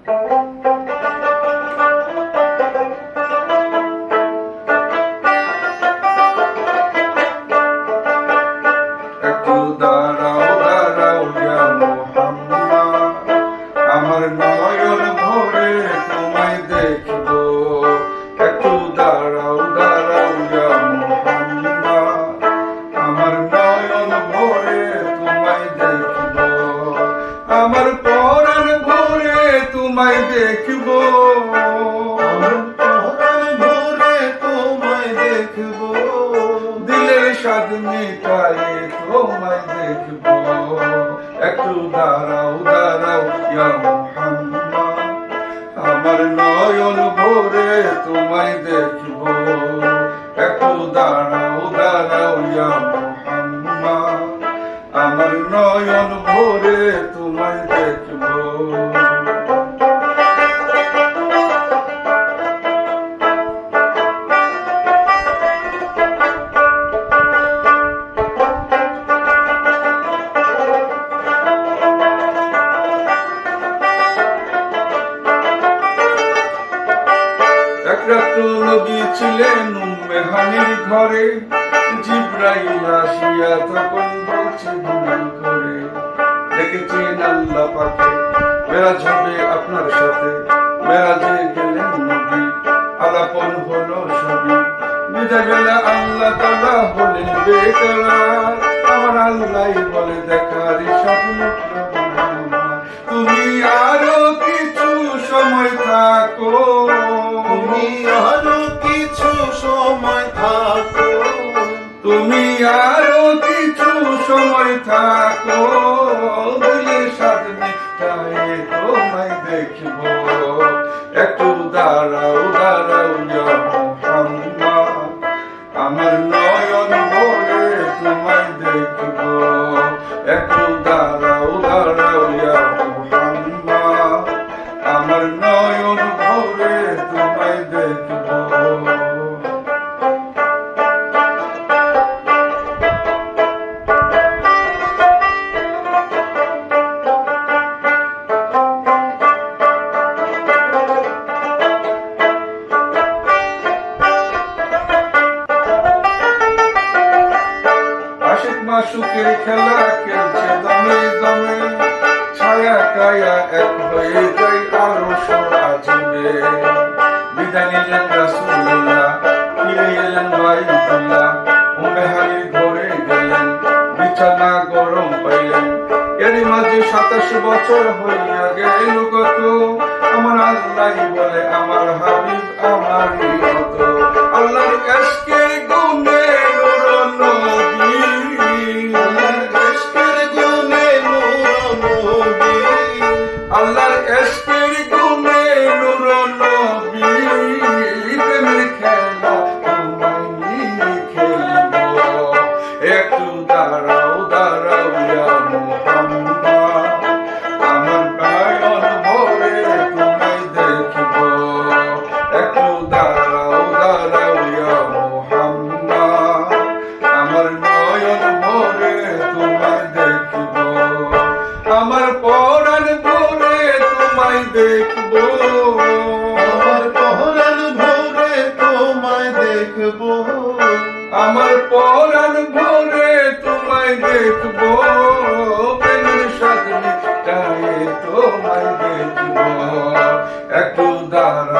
একটু দাঁড়াও দাঁড়াও ইয়া মুহাম্মদ, আমার নয়ন ভরে তোমায় দেখবো। একটু দাঁড়াও দাঁড়াও ইয়া মুহাম্মদ, আমার নয়ন ভরে তোমায় দেখবো। আমার পরাণ ভরে তোমায় দেখবো, আমার পরাণ ভরে তোমায় দেখবো। দিলের স্বাদ মিটায়ে তোমায় দেখবো। একটু দাঁড়াও দাঁড়াও ইয়া মুহাম্মদ, আমার নয়ন ভরে তোমায় দেখবো। একটু দাঁড়াও দাঁড়াও ইয়া মুহাম্মদ, আমার নয়ন ভরে তোমায় দেখবো। এক রাত্র নবী ছিলেন উম্মে হানির ঘরে, জিবরাইল আসিয়া তখন বলছে গুনাহ করে। দেখেছেন আল্লাহ পাকে মেরাজ হবে আপনার সাথে, মেরাজে গেলেন নবী, আলাপন হলো সবই। বিদায় বেলা আল্লাহ তাআলা হলেন বেকরার, আমার আল্লাহই বলে দেখার স্বপ্ন তুমি আরো কিছু সময় থাকো, তুমি আরো কিছু সময় থাকো, তুমি আরো কিছু সময় থাকো। দিলের স্বাদ মিটায়ে তোমায় দেখবো। একটু দাঁড়াও দাঁড়াও ইয়া মুহাম্মদ, আমার নয়ন ভরে তোমায় দেখবো। একটু দাঁড়াও দাঁড়াও ইয়া মুহাম্মদ, আমার নয়ন ভরে তোমায় দেখবো। আশিক মাশুকের খেলা খেলছে দমে দমে, ছায়া কায়া এক হয়ে যায় আরো সরাজবে। বিদায় নিলেন রাসূলুল্লাহ, ফিরে এলেন বাইতুল্লাহ, উম্মে হানির ঘরে গেলেন, বিছানা গরম পাইলেন। এরই মাঝে 27 বছর হইয়া গেল কত, আমার আল্লাহই বলে আমার হাবিব আমারই মত। আল্লাহর ইশকের গুণে নূর নবী, আল্লাহর ইশকের গুণে নূর নবী, আল্লাহর ইশকের গুণে নূর নবী। প্রেমের খেলা তোমায় নিয়ে খেলবো। একটু দাঁড়াও দাঁড়াও ইয়া মুহাম্মদ, আমার নয়ন ভরে তোমায় দেখবো। একটু দাঁড়াও দাঁড়াও ইয়া মুহাম্মদ, আমার নয়ন ভরে তোমায় দেখবো। আমার পরাণ ভরে তোমায় দেখবো, আমার পরাণ ভরে তোমায় দেখবো, আমার পরাণ ভরে তোমায় দেখবো। প্রেমের স্বাদ মিটায়ে তোমায় দেখবো। একটু দাঁড়াও